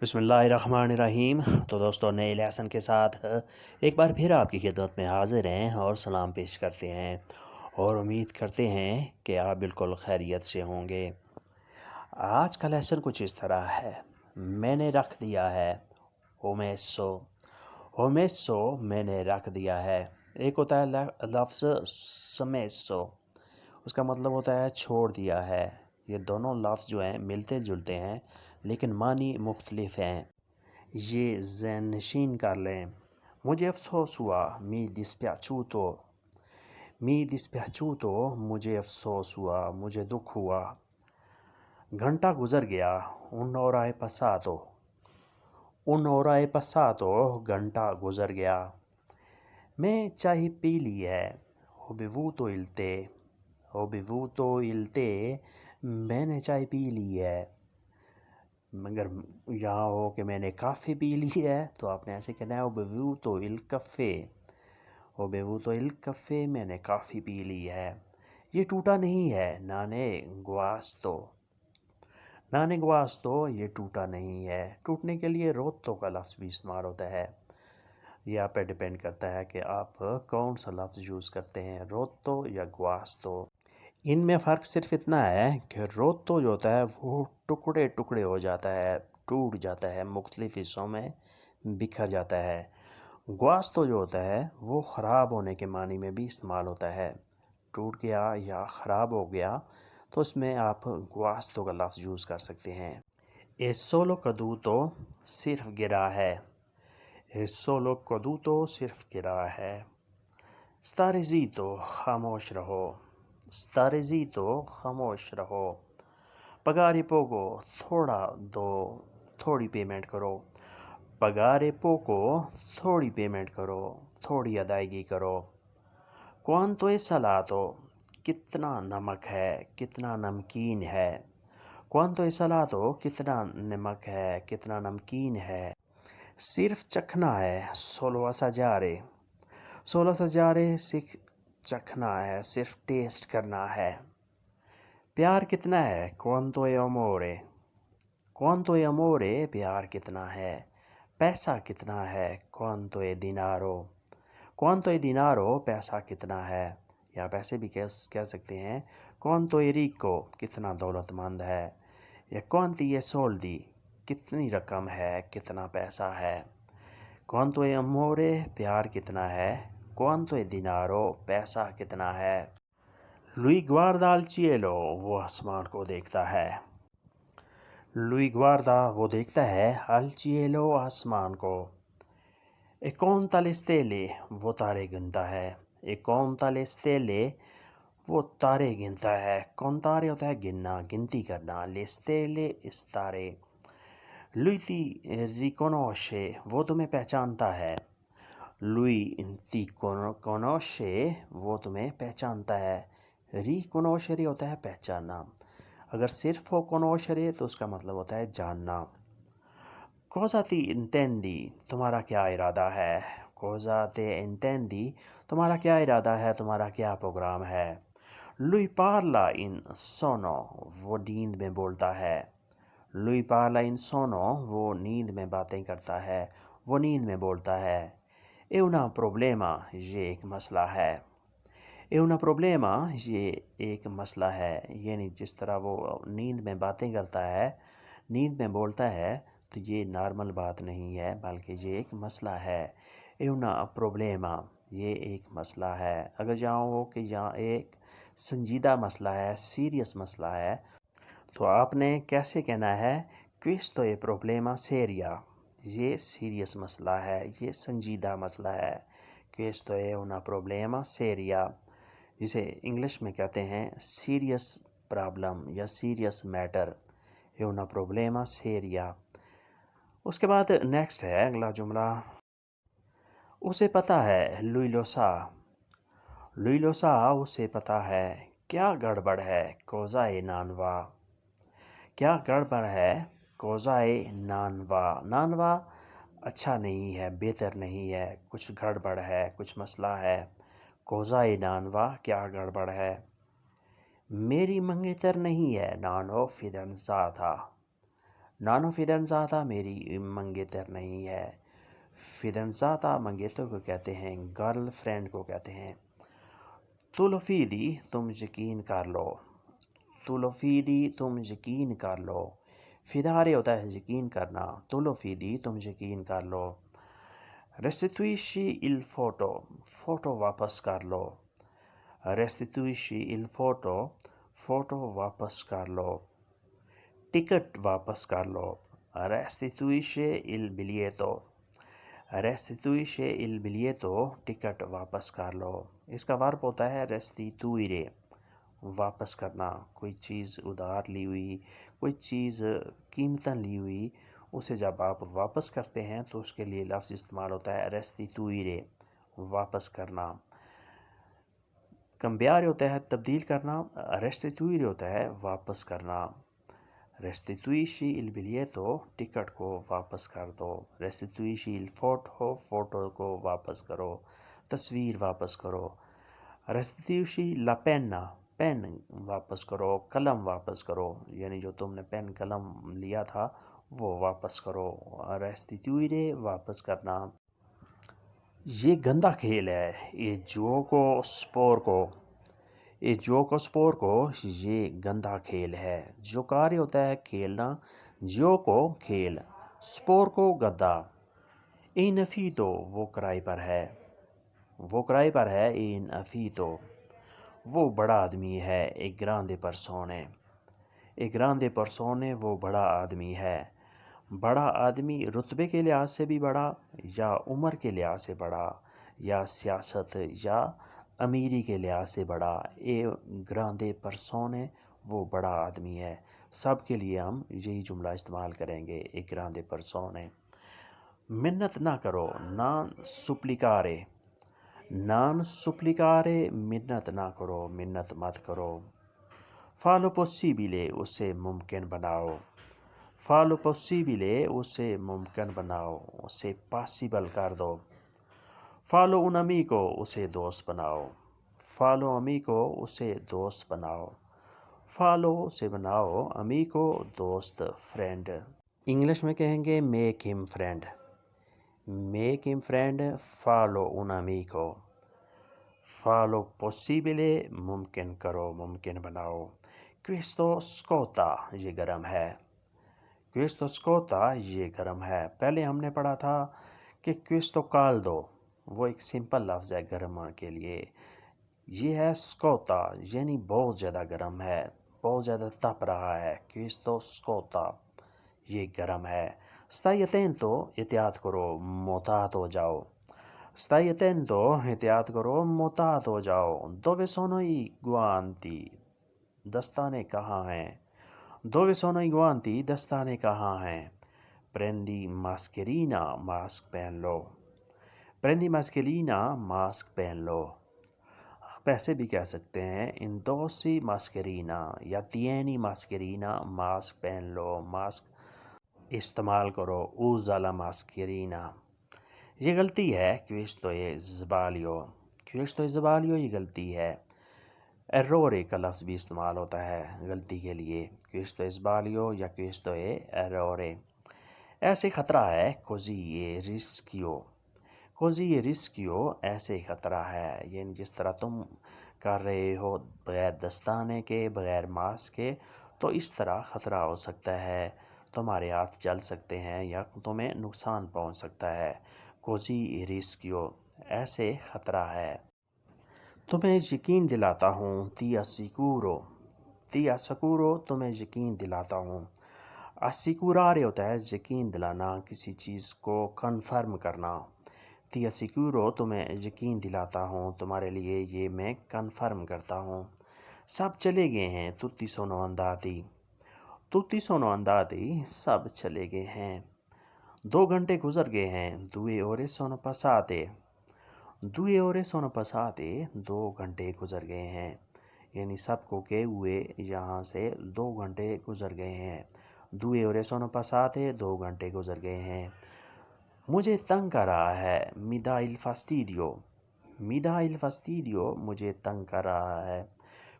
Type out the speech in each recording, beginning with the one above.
بسم اللہ الرحمن الرحیم۔ تو دوستوں، نئے لیسن کے ساتھ ایک بار پھر آپ کی خدمت میں حاضر ہیں اور سلام پیش کرتے ہیں اور امید کرتے ہیں کہ آپ بالکل خیریت سے ہوں گے۔ آج کا لیسن کچھ اس طرح ہے۔ میں نے رکھ دیا ہے ہومیسو۔ ہومیسو میں نے رکھ دیا ہے۔ ایک ہوتا ہے لفظ سمیسو، اس کا مطلب ہوتا ہے چھوڑ دیا ہے۔ یہ دونوں لفظ جو ہیں ملتے جلتے ہیں لیکن معنی مختلف ہیں۔ یہ ذہن نشین کر لیں۔ مجھے افسوس ہوا، می dispiaciuto۔ می dispiaciuto، مجھے افسوس ہوا، مجھے دکھ ہوا۔ گھنٹہ گزر گیا، un'ora è passato۔ un'ora è passato، گھنٹہ گزر گیا۔ میں چائے پی لی ہے، ho bevuto il tè۔ ho bevuto il tè، میں نے چائے پی لی ہے۔ مگر یہاں ہو کہ میں نے کافی پی لی ہے تو آپ نے ایسے کہنا ہے ho bevuto il caffè۔ ho bevuto il caffè، میں نے کافی پی لی ہے۔ یہ ٹوٹا نہیں ہے، نانے گواستو۔ نانے گواستو، یہ ٹوٹا نہیں ہے۔ ٹوٹنے کے لیے روتو کا لفظ بھی استعمال ہوتا ہے۔ یہ آپ پہ ڈیپینڈ کرتا ہے کہ آپ کون سا لفظ یوز کرتے ہیں، روتو یا گواستو۔ ان میں فرق صرف اتنا ہے کہ روتو جو ہوتا ہے وہ ٹکڑے ٹکڑے ہو جاتا ہے، ٹوٹ جاتا ہے، مختلف حصوں میں بکھر جاتا ہے۔ گواستو جو ہوتا ہے وہ خراب ہونے کے معنی میں بھی استعمال ہوتا ہے۔ ٹوٹ گیا یا خراب ہو گیا تو اس میں آپ گواستو کا لفظ یوز کر سکتے ہیں۔ è solo caduto، صرف گرا ہے۔ è solo caduto، صرف گرا ہے۔ stare zitto، خاموش رہو۔ stare zitto، خاموش رہو۔ pagare poco، تھوڑا دو، تھوڑی پیمنٹ کرو۔ pagare poco، تھوڑی پیمنٹ کرو، تھوڑی ادائیگی کرو۔ quanto è salato، کتنا نمک ہے، کتنا نمکین ہے۔ quanto è salato، کتنا نمک ہے، کتنا نمکین ہے۔ صرف چکھنا ہے، solo assaggiare۔ solo assaggiare، صرف چکھنا ہے، صرف ٹیسٹ کرنا ہے۔ پیار کتنا ہے، quanto è amore۔ quanto è amore، پیار کتنا ہے۔ پیسہ کتنا ہے، quanto è denaro۔ quanto è denaro، پیسہ کتنا ہے، یا پیسے بھی کہہ سکتے ہیں quanto è ricco، کتنا دولت مند ہے، یا quanti è soldi، کتنی رقم ہے، کتنا پیسہ ہے۔ quanto è amore، پیار کتنا ہے، quanto è denaro، پیسہ کتنا ہے۔ lui guarda al cielo، وہ آسمان کو دیکھتا ہے۔ lui guarda، وہ دیکھتا ہے، al cielo، آسمان کو۔ e conta le stelle، وہ تارے گنتا ہے۔ e conta le stelle، وہ تارے گنتا ہے۔ contare ہوتا ہے گننا، گنتی کرنا۔ le stelle، ستارے۔ lui ti riconosce، وہ تمہیں پہچانتا ہے۔ lui ti conosce، وہ تمہیں پہچانتا ہے۔ riconoscere ہوتا ہے پہچاننا۔ اگر صرف ہو conoscere تو اس کا مطلب ہوتا ہے جاننا۔ cosa ti intendi، تمہارا کیا ارادہ ہے۔ cosa te intendi، تمہارا کیا ارادہ ہے، تمہارا کیا پروگرام ہے۔ lui parla in sonno، وہ نیند میں بولتا ہے۔ lui parla in sonno، وہ نیند میں باتیں کرتا ہے، وہ نیند میں بولتا ہے۔ è un problema، یہ ایک مسئلہ ہے۔ è un problema، یہ ایک مسئلہ ہے، یعنی جس طرح وہ نیند میں باتیں کرتا ہے، نیند میں بولتا ہے، تو یہ نارمل بات نہیں ہے بلکہ یہ ایک مسئلہ ہے۔ è un problema، یہ ایک مسئلہ ہے۔ اگر جہاں ہو کہ یہاں ایک سنجیدہ مسئلہ ہے، سیریس مسئلہ ہے، تو آپ نے کیسے کہنا ہے questo è problema seria، یہ سیریس مسئلہ ہے، یہ سنجیدہ مسئلہ ہے۔ questo è un problema seria، جسے انگلش میں کہتے ہیں سیریس پرابلم یا serious matter. è un problema seria۔ اس کے بعد نیکسٹ ہے اگلا جملہ، اسے پتہ ہے، lui lo sa۔ lui lo sa، اسے پتہ ہے۔ کیا گڑبڑ ہے، cosa è non va۔ کیا گڑبڑ ہے، cosa è non va۔ non va اچھا نہیں ہے، بہتر نہیں ہے، کچھ گڑبڑ ہے، کچھ مسئلہ ہے۔ cosa è non va، کیا گڑبڑ ہے۔ میری منگیتر نہیں ہے، non ho fidanzata۔ نانو فیدنزاتا میری منگیتر نہیں ہے. فیدنزاتا منگیتر کو کہتے ہیں، گرل فرینڈ کو کہتے ہیں. تولوفیدی تم یقین کر لو. تولوفیدی تم یقین کر لو. فیدارے ہوتا ہے یقین کرنا. تولوفیدی تم یقین کر لو. ریسٹیٹویشی il فوٹو، فوٹو واپس کر لو. ریسٹیٹویشی il فوٹو، فوٹو واپس کر لو. ٹکٹ واپس کر لو. ریسٹیٹویشے il biglietto. ریسٹیٹویشے il biglietto، ticket واپس کر لو. اس کا ورب ہوتا ہے restituire، واپس کرنا. کوئی چیز ادھار لی ہوئی، کوئی چیز قیمتاً لی ہوئی، اسے جب آپ واپس کرتے ہیں تو اس کے لیے لفظ استعمال ہوتا ہے restituire، واپس کرنا. کمبیارے ہوتا ہے تبدیل کرنا، restituire ہوتا ہے واپس کرنا. restituisci il biglietto، ٹکٹ کو واپس کر دو. restituisci il foto، فوٹو کو واپس کرو، تصویر واپس کرو. restituisci la penna، پین واپس کرو، قلم واپس کرو، یعنی جو تم نے پین قلم لیا تھا وہ واپس کرو. restituire واپس کرنا. یہ گندا کھیل ہے. یہ جوکو سپور کو، یہ جوکو سپور کو، یہ گندا کھیل ہے. جوکارے ہوتا ہے کھیلنا، جو کو کھیل، سپور کو گدا. این افیتو وہ کرائے پر ہے، وہ کرائے پر ہے. این افیتو وہ بڑا آدمی ہے. ایک گراندے پرسونے، ایک گراندے پرسونے وہ بڑا آدمی ہے. بڑا آدمی رتبے کے لحاظ سے بھی بڑا، یا عمر کے لحاظ سے بڑا، یا سیاست یا امیری کے لحاظ سے بڑا. اے گراندے پرسونے وہ بڑا آدمی ہے. سب کے لیے ہم یہی جملہ استعمال کریں گے، ایک گراندے پرسونے. منت نہ کرو، نان سپلیکارے. نان سپلیکارے منت نہ کرو، منت مت کرو. فالو پوسیبلے اسے ممکن بناؤ. فالو پوسیبلے اسے ممکن بناؤ، اسے پاسیبل کر دو. فالو ان امیکو اسے دوست بناؤ. فالو امیکو اسے دوست بناؤ. فالو سے بناؤ، امیکو دوست، فرینڈ. انگلش میں کہیں گے میک ہم فرینڈ. میک ہم فرینڈ، فالو ان امیکو. فالو پوسیبلے ممکن کرو، ممکن بناؤ. کویستو سکوتا یہ گرم ہے. کویستو سکوتا یہ گرم ہے. پہلے ہم نے پڑھا تھا کہ کویستو کالدو وہ ایک سمپل لفظ ہے گرما کے لیے. یہ ہے سکوتا یعنی بہت زیادہ گرم ہے، بہت زیادہ تپ رہا ہے. کویستو سکوتا یہ گرم ہے. سٹائی اتینتو احتیاط کرو، محتاط ہو جاؤ. سٹائی اتینتو احتیاط کرو، محتاط ہو جاؤ. دووے سونو ای گوانتی دستانے کہاں ہیں. دووے سونو ای گوانتی دستانے کہاں ہیں. پریندی ماسکرینا ماسک پہن لو. پریندی ماسکرینا ماسک پہن لو. آپ ایسے بھی کہہ سکتے ہیں اندوسی ماسکرینا یا تینی ماسکرینا، ماسک پہن لو، ماسک استعمال کرو. اوزالا ماسکرینا. یہ غلطی ہے. کویستو زبالیو. کویستو زبالیو یہ غلطی ہے. ایرورے کا لفظ بھی استعمال ہوتا ہے غلطی کے لیے. کویستو زبالیو یا کویستو ایرورے. ایسے خطرہ ہے. Cosy rescue. کوزی رسکیو ایسے خطرہ ہے، یعنی جس طرح تم کر رہے ہو بغیر دستانے کے، بغیر ماسک کے، تو اس طرح خطرہ ہو سکتا ہے. تمہارے ہاتھ جل سکتے ہیں یا تمہیں نقصان پہنچ سکتا ہے. کوزی رسکیو ایسے خطرہ ہے. تمہیں یقین دلاتا ہوں. تیا سیکورو. تیا سکورو تمہیں یقین دلاتا ہوں. اسیکورارے ہوتا ہے یقین دلانا، کسی چیز کو کنفرم کرنا. تیا سیکورو تمہیں یقین دلاتا ہوں، تمہارے لیے یہ میں کنفرم کرتا ہوں. سب چلے گئے ہیں. توتی سونو انداتی. توتی سونو انداتی سب چلے گئے ہیں. 2 گھنٹے گزر گئے ہیں. دوئے اورے سونو پاساتے. دوئے اورے سونو پاساتے 2 گھنٹے گزر گئے ہیں، یعنی سب کو کہے ہوئے یہاں سے 2 گھنٹے گزر گئے ہیں. دوئے اورے سونو پاساتے 2 گھنٹے گزر گئے ہیں. مجھے تنگ کر رہا ہے. میدا il fastidio. میدا il fastidio مجھے تنگ کر رہا ہے.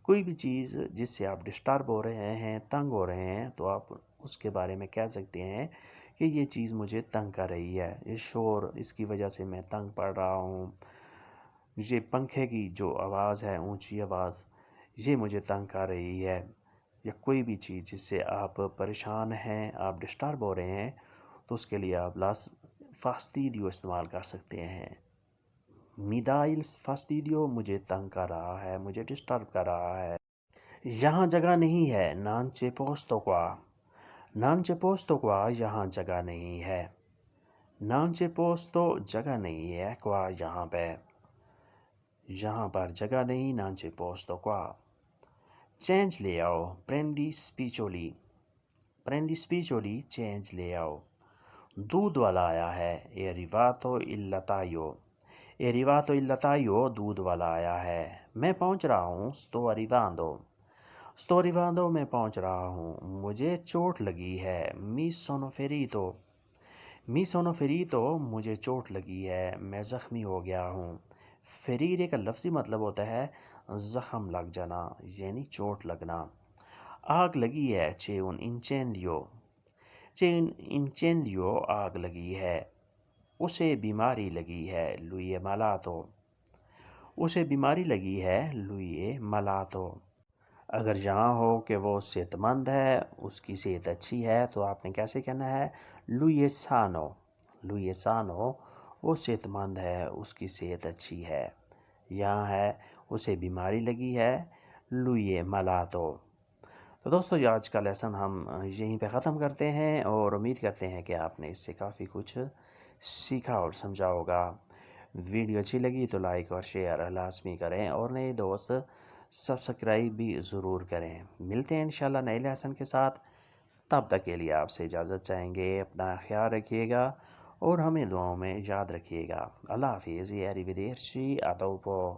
کوئی بھی چیز جس سے آپ ڈسٹرب ہو رہے ہیں، تنگ ہو رہے ہیں، تو آپ اس کے بارے میں کہہ سکتے ہیں کہ یہ چیز مجھے تنگ کر رہی ہے، یہ شور اس کی وجہ سے میں تنگ پڑ رہا ہوں، یہ پنکھے کی جو آواز ہے اونچی آواز یہ مجھے تنگ کر رہی ہے، یا کوئی بھی چیز جس سے آپ پریشان ہیں، آپ ڈسٹرب ہو رہے ہیں، تو اس کے لیے آپ فاستیڈیو استعمال کر سکتے ہیں۔ میدائل فاستیڈیو مجھے تنگ کر رہا ہے، مجھے ڈسٹرب کر رہا ہے۔ یہاں جگہ نہیں ہے، نانچے پوستو qua، نانچے پوستو qua یہاں جگہ نہیں ہے، نانچے پوستو جگہ نہیں ہے qua یہاں پہ، یہاں پر جگہ نہیں، نانچے پوستو qua۔ چینج لے آؤ، پریندی سپیچولی، پریندی سپیچولی چینج لے آؤ۔ دودھ والا آیا ہے، è arrivato il lattaio، è arrivato il lattaio دودھ والا آیا ہے۔ میں پہنچ رہا ہوں، sto arrivando، sto arrivando میں پہنچ رہا ہوں۔ مجھے چوٹ لگی ہے، mi sono ferito، mi sono ferito مجھے چوٹ لگی ہے، میں زخمی ہو گیا ہوں۔ ferire کا لفظی مطلب ہوتا ہے زخم لگ جانا، یعنی چوٹ لگنا۔ آگ لگی ہے، c'è un incendio، c'è un incendio آگ لگی ہے۔ اسے بیماری لگی ہے، lui è malato، اسے بیماری لگی ہے، lui è malato۔ اگر یہاں ہو کہ وہ صحت مند ہے، اس کی صحت اچھی ہے، تو آپ نے کیسے کہنا ہے lui è sano، lui è sano وہ صحت مند ہے، اس کی صحت اچھی ہے۔ یہاں ہے اسے بیماری لگی ہے، lui è malato۔ تو دوستو یہ آج کا لیسن ہم یہیں پہ ختم کرتے ہیں، اور امید کرتے ہیں کہ آپ نے اس سے کافی کچھ سیکھا اور سمجھا ہوگا۔ ویڈیو اچھی لگی تو لائک اور شیئر لازمی کریں، اور نئے دوست سبسکرائب بھی ضرور کریں۔ ملتے ہیں انشاءاللہ نئے لیسن کے ساتھ، تب تک کے لیے آپ سے اجازت چاہیں گے۔ اپنا خیال رکھیے گا اور ہمیں دعاؤں میں یاد رکھیے گا۔ اللہ حافظ، arrivederci، a dopo۔